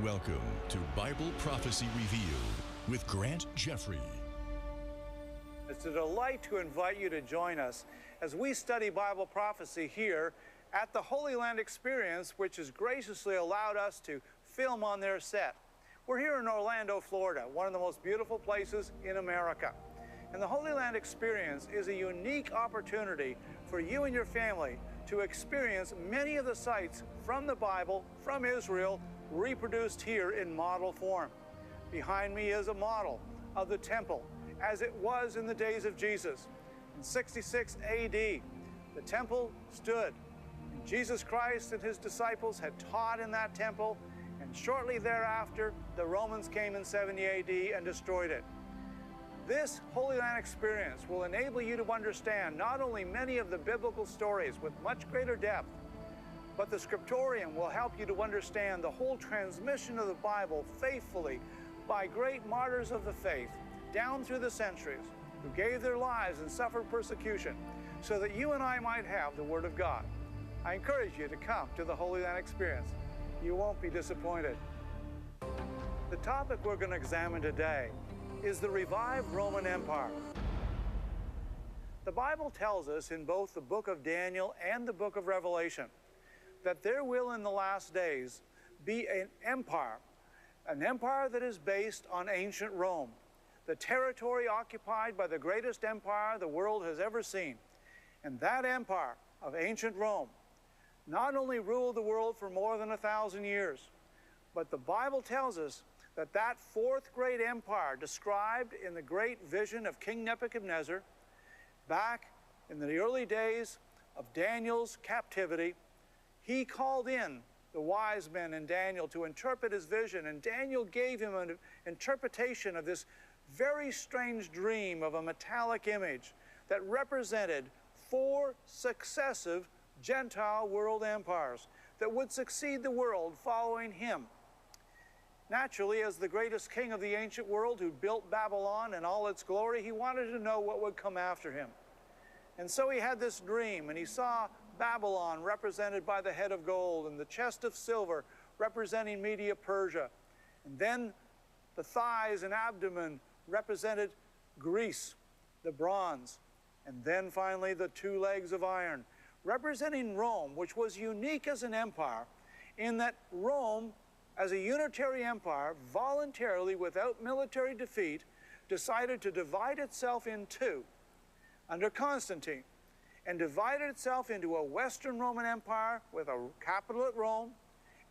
Welcome to Bible Prophecy Revealed with Grant Jeffrey. It's a delight to invite you to join us as we study Bible prophecy here at the Holy Land Experience, which has graciously allowed us to film on their set. We're here in Orlando, Florida, one of the most beautiful places in America. And the Holy Land Experience is a unique opportunity for you and your family to experience many of the sights from the Bible, from Israel, reproduced here in model form. Behind me is a model of the temple as it was in the days of Jesus. In 66 AD, the temple stood. And Jesus Christ and his disciples had taught in that temple, and shortly thereafter, the Romans came in 70 AD and destroyed it. This Holy Land Experience will enable you to understand not only many of the biblical stories with much greater depth, but the scriptorium will help you to understand the whole transmission of the Bible faithfully by great martyrs of the faith down through the centuries who gave their lives and suffered persecution so that you and I might have the Word of God. I encourage you to come to the Holy Land Experience. You won't be disappointed. The topic we're going to examine today is the revived Roman Empire. The Bible tells us in both the book of Daniel and the book of Revelation that there will in the last days be an empire that is based on ancient Rome, the territory occupied by the greatest empire the world has ever seen. And that empire of ancient Rome not only ruled the world for more than 1,000 years, but the Bible tells us that that fourth great empire described in the great vision of King Nebuchadnezzar back in the early days of Daniel's captivity, he called in the wise men and Daniel to interpret his vision, and Daniel gave him an interpretation of this very strange dream of a metallic image that represented 4 successive Gentile world empires that would succeed the world following him. Naturally, as the greatest king of the ancient world who built Babylon in all its glory, he wanted to know what would come after him. And so he had this dream, and he saw Babylon represented by the head of gold and the chest of silver representing Media Persia. And then the thighs and abdomen represented Greece, the bronze. And then finally the 2 legs of iron representing Rome, which was unique as an empire in that Rome, as a unitary empire, voluntarily, without military defeat, decided to divide itself in 2 under Constantine, and divided itself into a Western Roman Empire with a capital at Rome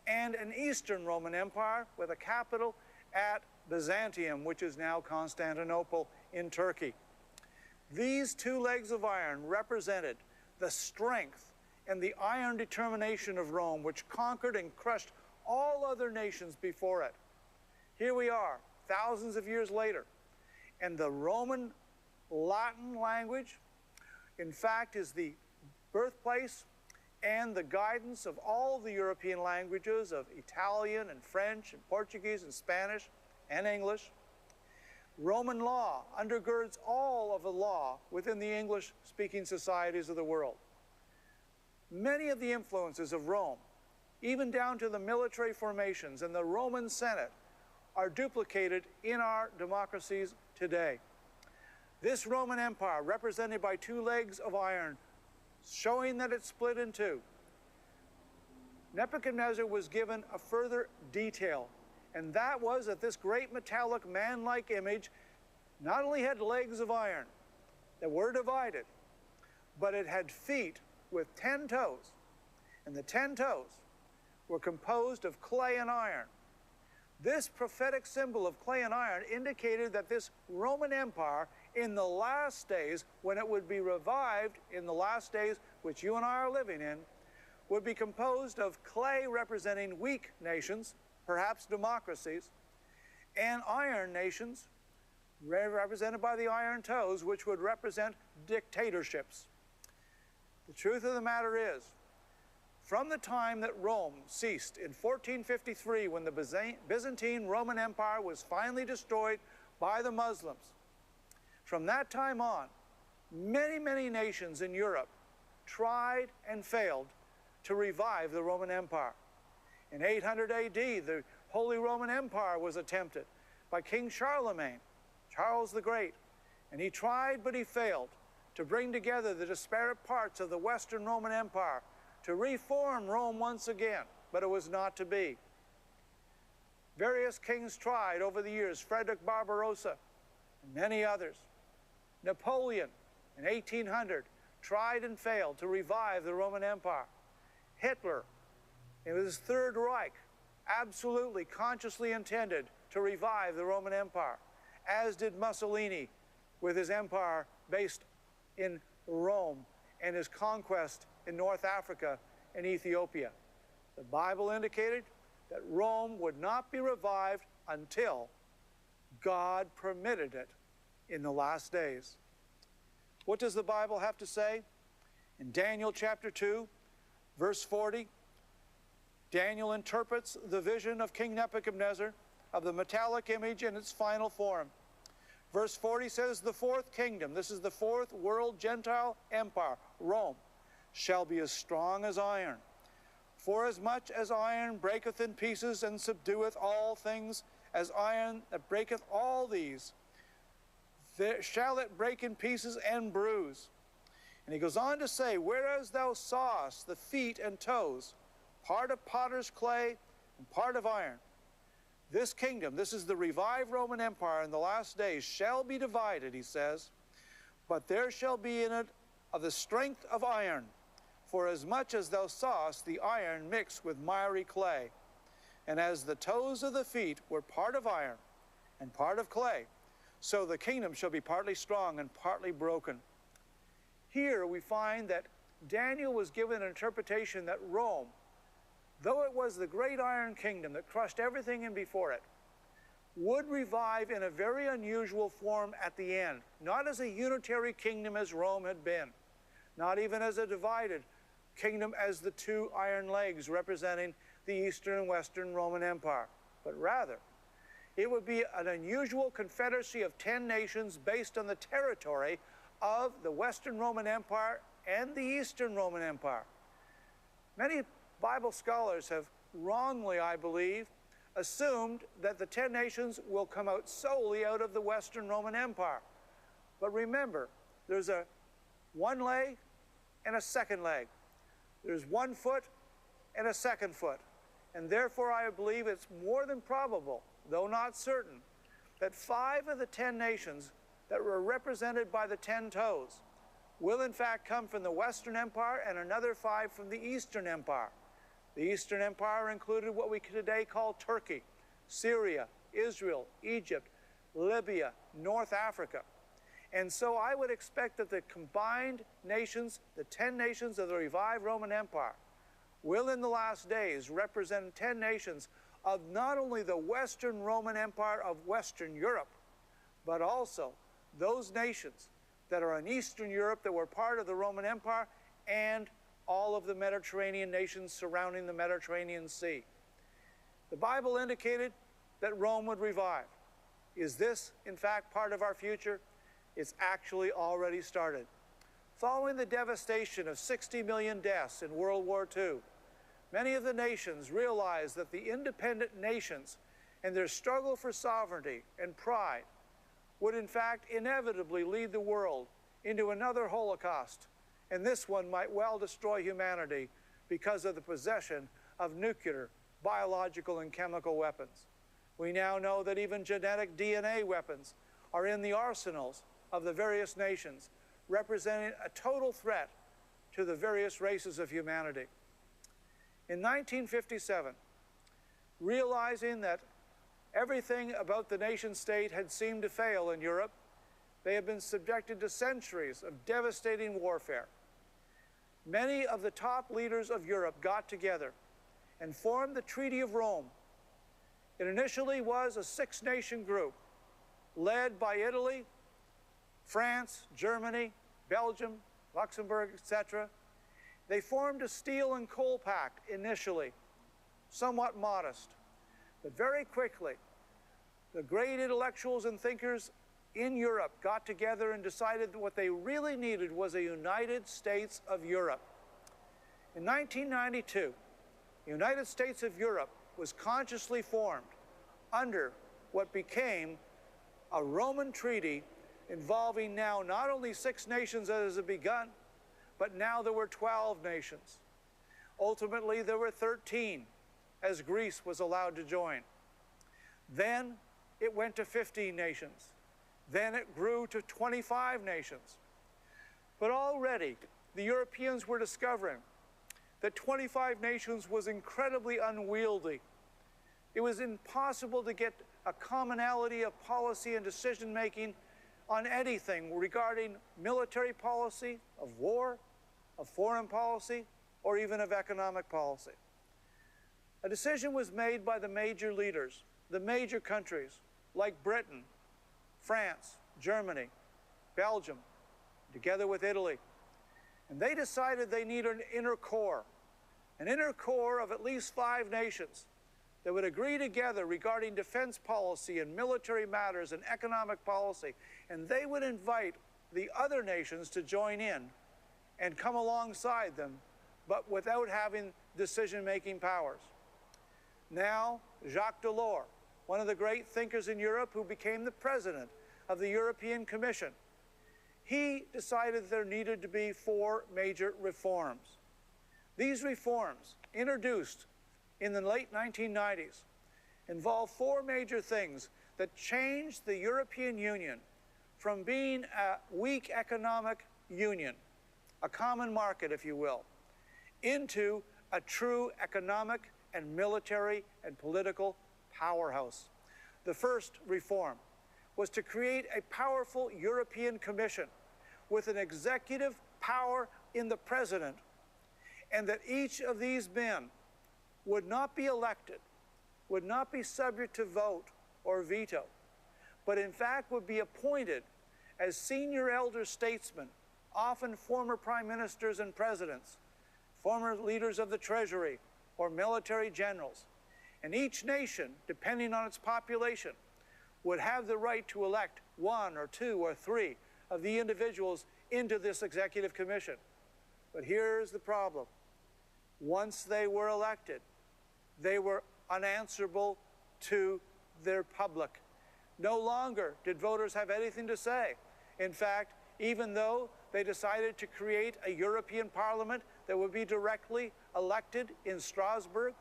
and an Eastern Roman Empire with a capital at Byzantium, which is now Constantinople in Turkey. These 2 legs of iron represented the strength and the iron determination of Rome, which conquered and crushed all other nations before it. Here we are, thousands of years later, and the Roman Latin language, in fact, is the birthplace and the guidance of all the European languages of Italian and French and Portuguese and Spanish and English. Roman law undergirds all of the law within the English-speaking societies of the world. Many of the influences of Rome, even down to the military formations and the Roman Senate, are duplicated in our democracies today. This Roman Empire, represented by 2 legs of iron, showing that it split in 2. Nebuchadnezzar was given a further detail, and that was that this great metallic man-like image not only had legs of iron that were divided, but it had feet with 10 toes, and the 10 toes were composed of clay and iron. This prophetic symbol of clay and iron indicated that this Roman Empire in the last days, when it would be revived in the last days, which you and I are living in, would be composed of clay representing weak nations, perhaps democracies, and iron nations, represented by the iron toes, which would represent dictatorships. The truth of the matter is, from the time that Rome ceased in 1453, when the Byzantine Roman Empire was finally destroyed by the Muslims, from that time on, many, many nations in Europe tried and failed to revive the Roman Empire. In 800 AD, the Holy Roman Empire was attempted by King Charlemagne, Charles the Great, and he tried but he failed to bring together the disparate parts of the Western Roman Empire to reform Rome once again, but it was not to be. Various kings tried over the years, Frederick Barbarossa and many others. Napoleon in 1800 tried and failed to revive the Roman Empire. Hitler, in his Third Reich, absolutely consciously intended to revive the Roman Empire, as did Mussolini with his empire based in Rome and his conquest in North Africa and Ethiopia. The Bible indicated that Rome would not be revived until God permitted it in the last days. What does the Bible have to say? In Daniel chapter 2, verse 40, Daniel interprets the vision of King Nebuchadnezzar of the metallic image in its final form. Verse 40 says, the fourth kingdom, this is the fourth world Gentile empire, Rome, shall be as strong as iron. Forasmuch as iron breaketh in pieces and subdueth all things, as iron that breaketh all these, there shall it break in pieces and bruise. And he goes on to say, whereas thou sawest the feet and toes, part of potter's clay and part of iron, this kingdom, this is the revived Roman Empire in the last days, shall be divided, he says, but there shall be in it of the strength of iron, for as much as thou sawest the iron mixed with miry clay. And as the toes of the feet were part of iron and part of clay, so the kingdom shall be partly strong and partly broken. Here we find that Daniel was given an interpretation that Rome, though it was the great iron kingdom that crushed everything in before it, would revive in a very unusual form at the end, not as a unitary kingdom as Rome had been, not even as a divided kingdom as the two iron legs representing the Eastern and Western Roman Empire, but rather it would be an unusual confederacy of 10 nations based on the territory of the Western Roman Empire and the Eastern Roman Empire. Many Bible scholars have wrongly, I believe, assumed that the 10 nations will come out solely out of the Western Roman Empire. But remember, there's a one leg and a second leg. There's 1 foot and a second foot. And therefore, I believe it's more than probable, though not certain, that 5 of the 10 nations that were represented by the 10 toes will in fact come from the Western Empire and another 5 from the Eastern Empire. The Eastern Empire included what we today call Turkey, Syria, Israel, Egypt, Libya, North Africa. And so I would expect that the combined nations, the 10 nations of the revived Roman Empire, will in the last days represent 10 nations of not only the Western Roman Empire of Western Europe, but also those nations that are in Eastern Europe that were part of the Roman Empire and all of the Mediterranean nations surrounding the Mediterranean Sea. The Bible indicated that Rome would revive. Is this, in fact, part of our future? It's actually already started. Following the devastation of 60 million deaths in World War II, many of the nations realized that the independent nations and their struggle for sovereignty and pride would in fact inevitably lead the world into another Holocaust, and this one might well destroy humanity because of the possession of nuclear, biological, and chemical weapons. We now know that even genetic DNA weapons are in the arsenals of the various nations, representing a total threat to the various races of humanity. In 1957, realizing that everything about the nation-state had seemed to fail in Europe, they had been subjected to centuries of devastating warfare. Many of the top leaders of Europe got together and formed the Treaty of Rome. It initially was a 6-nation group led by Italy, France, Germany, Belgium, Luxembourg, etc. They formed a steel and coal pact initially, somewhat modest. But very quickly, the great intellectuals and thinkers in Europe got together and decided that what they really needed was a United States of Europe. In 1992, the United States of Europe was consciously formed under what became a Roman treaty involving now not only 6 nations as it begun, but now there were 12 nations. Ultimately, there were 13 as Greece was allowed to join. Then it went to 15 nations. Then it grew to 25 nations. But already the Europeans were discovering that 25 nations was incredibly unwieldy. It was impossible to get a commonality of policy and decision-making on anything regarding military policy, of war, of foreign policy, or even of economic policy. A decision was made by the major leaders, the major countries, like Britain, France, Germany, Belgium, together with Italy. And they decided they needed an inner core of at least 5 nations that would agree together regarding defense policy and military matters and economic policy. And they would invite the other nations to join in and come alongside them, but without having decision-making powers. Now, Jacques Delors, one of the great thinkers in Europe who became the president of the European Commission, he decided there needed to be 4 major reforms. These reforms, introduced in the late 1990s, involve 4 major things that changed the European Union from being a weak economic union, a common market, if you will, into a true economic and military and political powerhouse. The first reform was to create a powerful European Commission with an executive power in the president, and that each of these men would not be elected, would not be subject to vote or veto, but in fact would be appointed as senior elder statesmen, often former prime ministers and presidents, former leaders of the treasury, or military generals. And each nation, depending on its population, would have the right to elect 1 or 2 or 3 of the individuals into this executive commission. But here's the problem. Once they were elected, they were unanswerable to their public. No longer did voters have anything to say. In fact, even though they decided to create a European Parliament that would be directly elected in Strasbourg,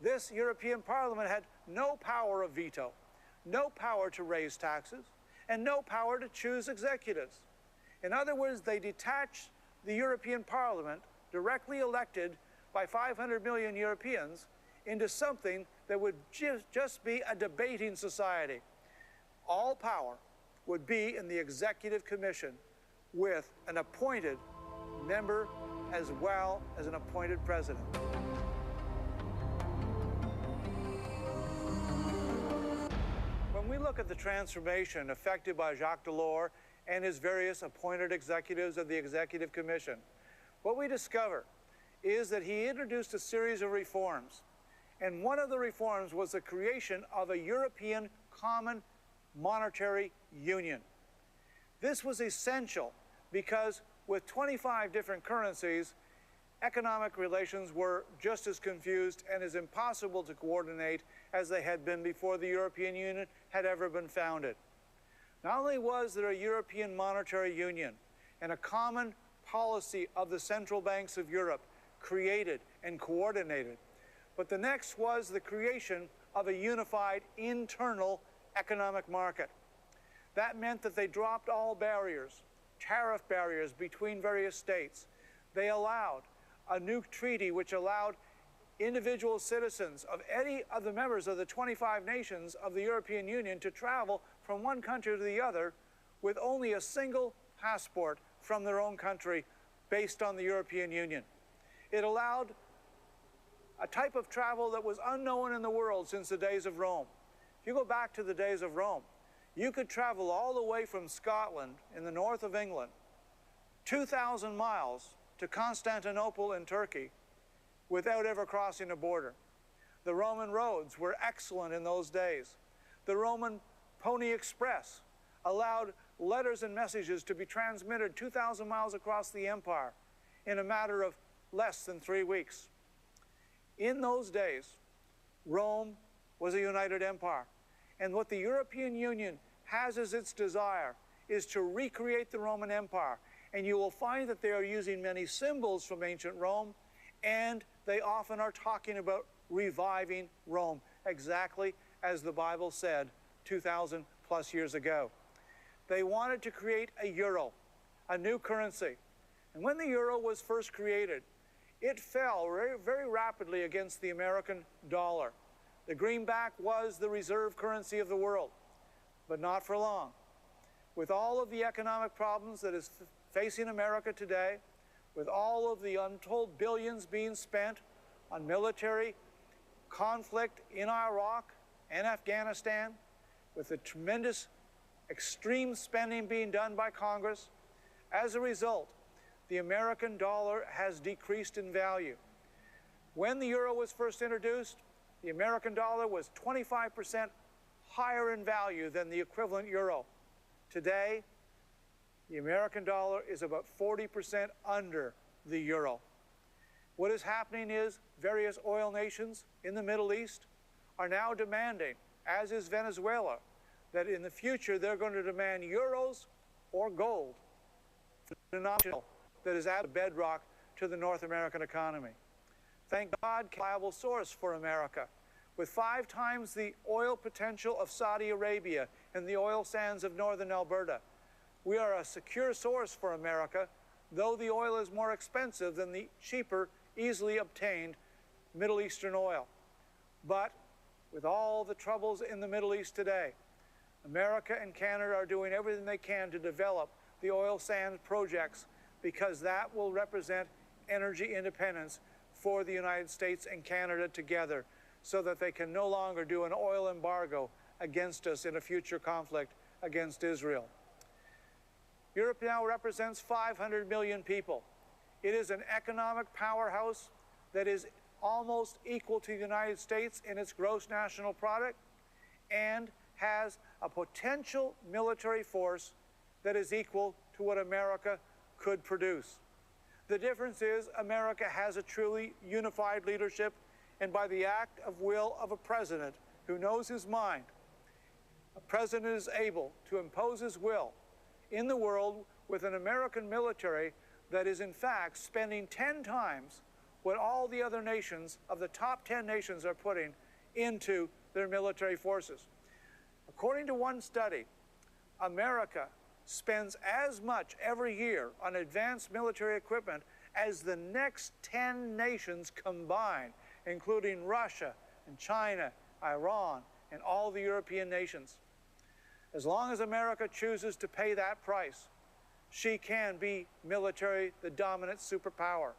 this European Parliament had no power of veto, no power to raise taxes, and no power to choose executives. In other words, they detached the European Parliament, directly elected by 500 million Europeans, into something that would just be a debating society. All power would be in the Executive Commission with an appointed member as well as an appointed president. When we look at the transformation effected by Jacques Delors and his various appointed executives of the Executive Commission, what we discover is that he introduced a series of reforms. And one of the reforms was the creation of a European Common Monetary Union. This was essential because with 25 different currencies, economic relations were just as confused and as impossible to coordinate as they had been before the European Union had ever been founded. Not only was there a European Monetary Union and a common policy of the central banks of Europe created and coordinated, but the next was the creation of a unified internal economic market. That meant that they dropped all barriers, tariff barriers between various states. They allowed a new treaty which allowed individual citizens of any of the members of the 25 nations of the European Union to travel from one country to the other with only a single passport from their own country based on the European Union. It allowed a type of travel that was unknown in the world since the days of Rome. If you go back to the days of Rome, you could travel all the way from Scotland in the north of England, 2,000 miles to Constantinople in Turkey without ever crossing a border. The Roman roads were excellent in those days. The Roman Pony Express allowed letters and messages to be transmitted 2,000 miles across the empire in a matter of less than 3 weeks. In those days, Rome was a united empire. And what the European Union has as its desire is to recreate the Roman Empire. And you will find that they are using many symbols from ancient Rome, and they often are talking about reviving Rome, exactly as the Bible said 2,000 plus years ago. They wanted to create a euro, a new currency. And when the euro was first created, it fell very, very rapidly against the American dollar. The greenback was the reserve currency of the world, but not for long. With all of the economic problems that is facing America today, with all of the untold billions being spent on military conflict in Iraq and Afghanistan, with the tremendous extreme spending being done by Congress, as a result, the American dollar has decreased in value. When the euro was first introduced, the American dollar was 25% higher in value than the equivalent euro. Today, the American dollar is about 40% under the euro. What is happening is various oil nations in the Middle East are now demanding, as is Venezuela, that in the future they're going to demand euros or gold denomination that is at the bedrock to the North American economy. Thank God, a reliable source for America. With 5 times the oil potential of Saudi Arabia and the oil sands of northern Alberta, we are a secure source for America, though the oil is more expensive than the cheaper, easily obtained Middle Eastern oil. But with all the troubles in the Middle East today, America and Canada are doing everything they can to develop the oil sands projects, because that will represent energy independence for the United States and Canada together, so that they can no longer do an oil embargo against us in a future conflict against Israel. Europe now represents 500 million people. It is an economic powerhouse that is almost equal to the United States in its gross national product, and has a potential military force that is equal to what America could produce. The difference is America has a truly unified leadership, and by the act of will of a president who knows his mind, a president is able to impose his will in the world with an American military that is in fact spending 10 times what all the other nations of the top 10 nations are putting into their military forces. According to one study, America spends as much every year on advanced military equipment as the next 10 nations combined, including Russia and China, Iran, and all the European nations. As long as America chooses to pay that price, she can be militarily the dominant superpower.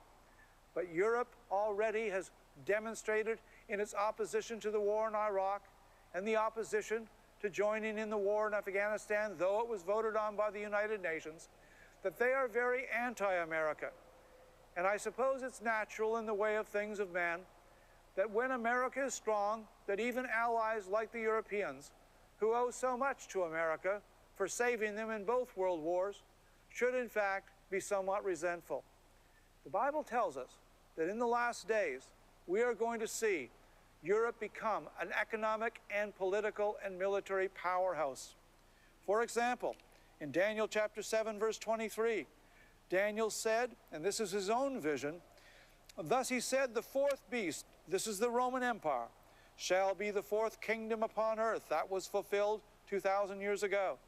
But Europe already has demonstrated in its opposition to the war in Iraq and the opposition to joining in the war in Afghanistan, though it was voted on by the United Nations, that they are very anti-America. And I suppose it's natural in the way of things of man that when America is strong, that even allies like the Europeans, who owe so much to America for saving them in both world wars, should in fact be somewhat resentful. The Bible tells us that in the last days, we are going to see Europe become an economic and political and military powerhouse. For example, in Daniel chapter 7, verse 23, Daniel said, and this is his own vision, thus he said, the fourth beast, this is the Roman Empire, shall be the fourth kingdom upon earth. That was fulfilled 2,000 years ago.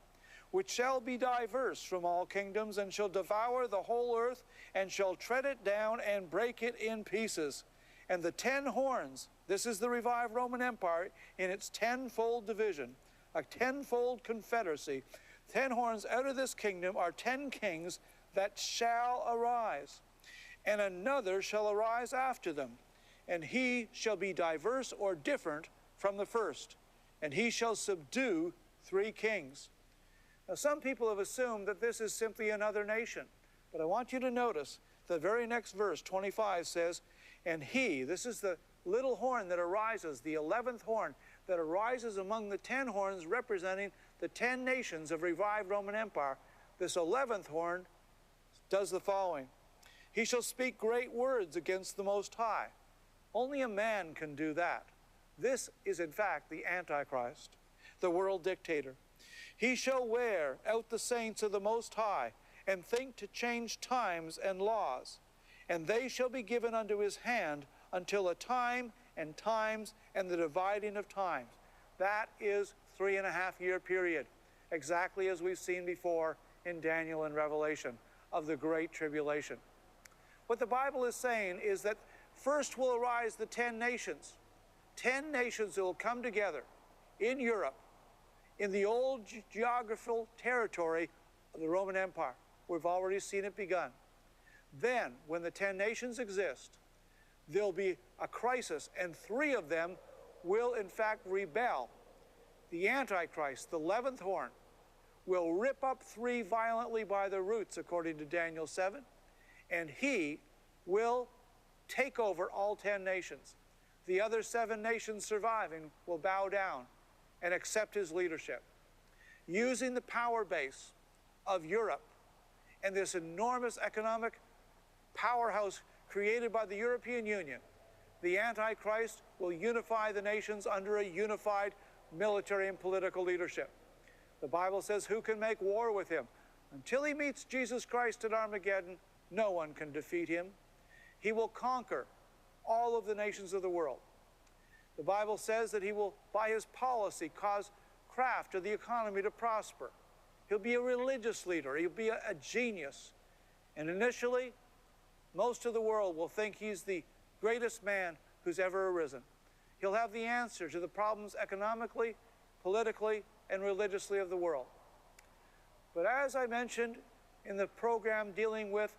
Which shall be diverse from all kingdoms, and shall devour the whole earth, and shall tread it down and break it in pieces. And the 10 horns, this is the revived Roman Empire in its tenfold division, a tenfold confederacy. 10 horns out of this kingdom are 10 kings that shall arise, and another shall arise after them, and he shall be diverse or different from the first, and he shall subdue 3 kings. Now, some people have assumed that this is simply another nation, but I want you to notice the very next verse, 25, says, and he, this is the little horn that arises, the 11th horn that arises among the 10 horns representing the 10 nations of revived Roman Empire. This 11th horn does the following. He shall speak great words against the Most High. Only a man can do that. This is in fact the Antichrist, the world dictator. He shall wear out the saints of the Most High, and think to change times and laws, and they shall be given unto his hand until a time and times and the dividing of times. That is 3.5-year period, exactly as we've seen before in Daniel and Revelation of the Great Tribulation. What the Bible is saying is that first will arise the 10 nations. 10 nations that will come together in Europe, in the old geographical territory of the Roman Empire. We've already seen it begun. Then, when the 10 nations exist, there'll be a crisis, and 3 of them will in fact rebel. The Antichrist, the 11th horn, will rip up 3 violently by the roots, according to Daniel 7, and he will take over all 10 nations. The other 7 nations surviving will bow down and accept his leadership. Using the power base of Europe and this enormous economic powerhouse created by the European Union, the Antichrist will unify the nations under a unified military and political leadership. The Bible says, who can make war with him? Until he meets Jesus Christ at Armageddon, no one can defeat him. He will conquer all of the nations of the world. The Bible says that he will, by his policy, cause craft or the economy to prosper. He'll be a religious leader. He'll be a genius. And initially, most of the world will think he's the greatest man who's ever arisen. He'll have the answer to the problems economically, politically, and religiously of the world. But as I mentioned in the program dealing with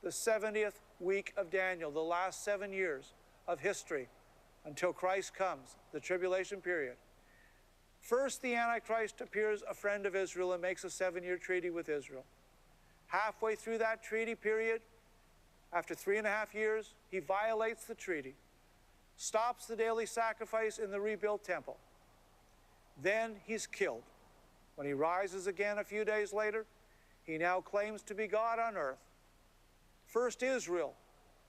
the 70th week of Daniel, the last 7 years of history until Christ comes, the tribulation period, first the Antichrist appears a friend of Israel and makes a 7-year treaty with Israel. Halfway through that treaty period, after 3.5 years, he violates the treaty, stops the daily sacrifice in the rebuilt temple. Then he's killed. When he rises again a few days later, he now claims to be God on earth. First, Israel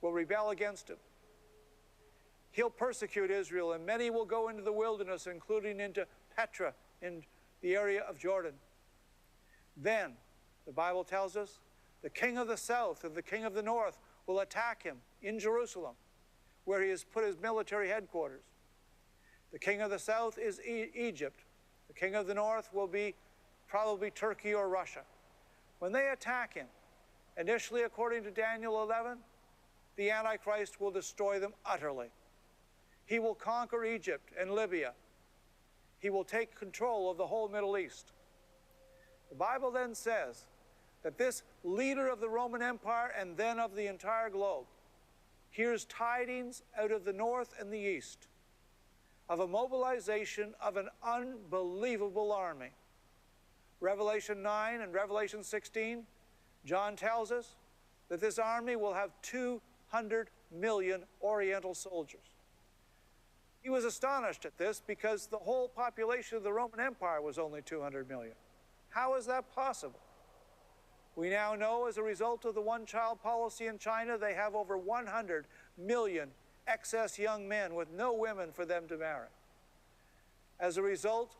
will rebel against him. He'll persecute Israel, and many will go into the wilderness, including into Petra in the area of Jordan. Then, the Bible tells us, the king of the south and the king of the north will attack him in Jerusalem, where he has put his military headquarters. The king of the south is Egypt. The king of the north will be probably Turkey or Russia. When they attack him, initially, according to Daniel 11, the Antichrist will destroy them utterly. He will conquer Egypt and Libya. He will take control of the whole Middle East. The Bible then says that this leader of the Roman Empire and then of the entire globe hears tidings out of the north and the east of a mobilization of an unbelievable army. Revelation 9 and Revelation 16, John tells us that this army will have 200 million Oriental soldiers. He was astonished at this because the whole population of the Roman Empire was only 200 million. How is that possible? We now know as a result of the one-child policy in China, they have over 100 million excess young men with no women for them to marry. As a result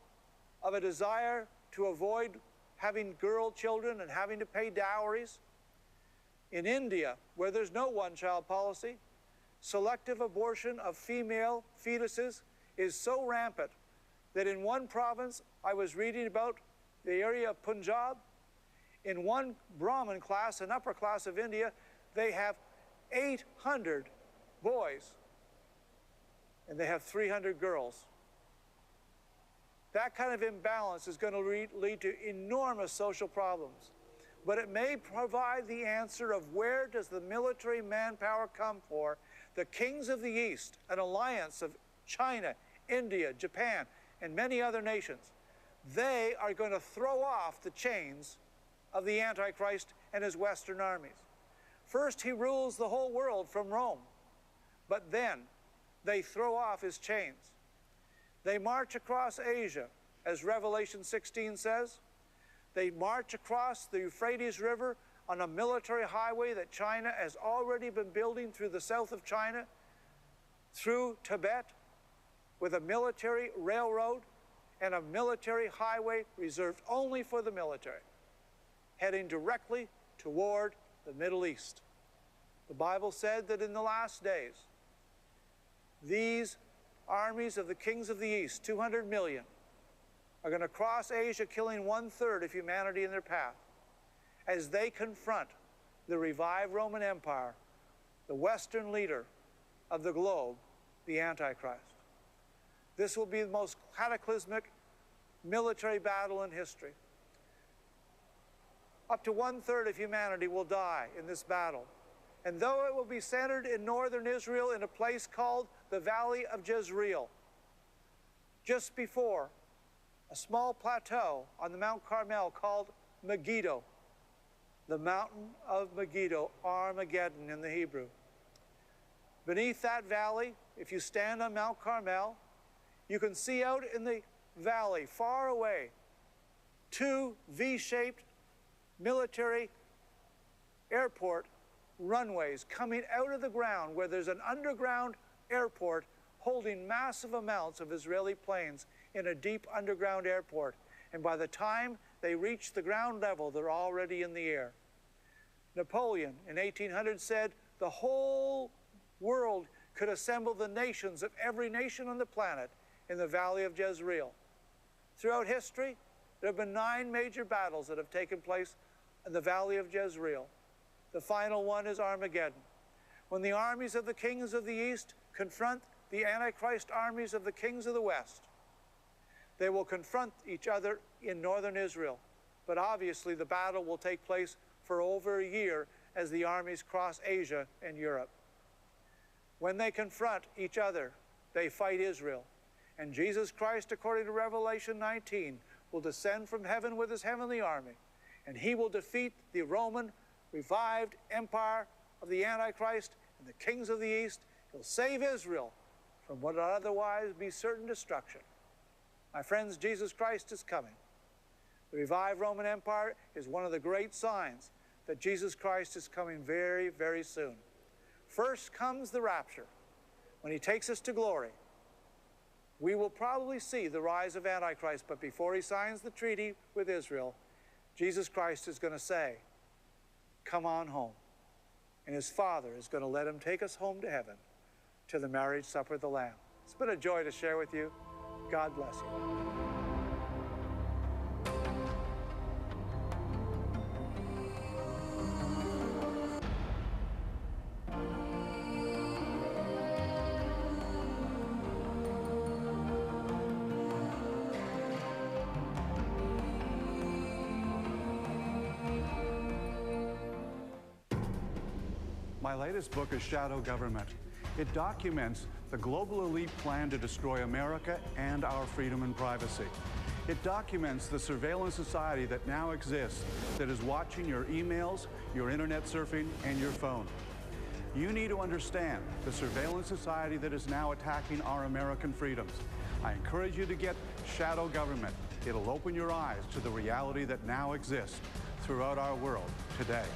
of a desire to avoid having girl children and having to pay dowries, in India, where there's no one-child policy, selective abortion of female fetuses is so rampant that in one province, I was reading about the area of Punjab, in one Brahmin class, an upper class of India, they have 800 boys and they have 300 girls. That kind of imbalance is going to lead to enormous social problems. But it may provide the answer of where does the military manpower come for the kings of the East, an alliance of China, India, Japan, and many other nations. They are going to throw off the chains of the Antichrist and his Western armies. First, he rules the whole world from Rome, but then they throw off his chains. They march across Asia, as Revelation 16 says. They march across the Euphrates River on a military highway that China has already been building through the south of China, through Tibet, with a military railroad and a military highway reserved only for the military, heading directly toward the Middle East. The Bible said that in the last days, these armies of the kings of the East, 200 million, are going to cross Asia, killing 1/3 of humanity in their path, as they confront the revived Roman Empire, the Western leader of the globe, the Antichrist. This will be the most cataclysmic military battle in history. Up to 1/3 of humanity will die in this battle. And though it will be centered in northern Israel in a place called the Valley of Jezreel, just before a small plateau on the Mount Carmel called Megiddo, the mountain of Megiddo, Armageddon in the Hebrew. Beneath that valley, if you stand on Mount Carmel, you can see out in the valley, far away, 2 V-shaped military airport runways coming out of the ground, where there's an underground airport holding massive amounts of Israeli planes in a deep underground airport. And by the time they reach the ground level, they're already in the air. Napoleon in 1800 said the whole world could assemble the nations of every nation on the planet in the Valley of Jezreel. Throughout history, there have been 9 major battles that have taken place in the Valley of Jezreel. The final one is Armageddon, when the armies of the kings of the East confront the Antichrist armies of the kings of the West. They will confront each other in northern Israel, but obviously the battle will take place for over a year as the armies cross Asia and Europe. When they confront each other, they fight Israel. And Jesus Christ, according to Revelation 19, will descend from heaven with his heavenly army, and he will defeat the Roman revived empire of the Antichrist and the kings of the East. He'll save Israel from what would otherwise be certain destruction. My friends, Jesus Christ is coming. The revived Roman Empire is one of the great signs that Jesus Christ is coming very, very soon. First comes the rapture, when he takes us to glory. We will probably see the rise of Antichrist, but before he signs the treaty with Israel, Jesus Christ is going to say, "Come on home." And his Father is going to let him take us home to heaven, to the marriage supper of the Lamb. It's been a joy to share with you. God bless you. My latest book is Shadow Government. It documents the global elite plan to destroy America and our freedom and privacy. It documents the surveillance society that now exists, that is watching your emails, your internet surfing, and your phone. You need to understand the surveillance society that is now attacking our American freedoms. I encourage you to get Shadow Government. It'll open your eyes to the reality that now exists throughout our world today.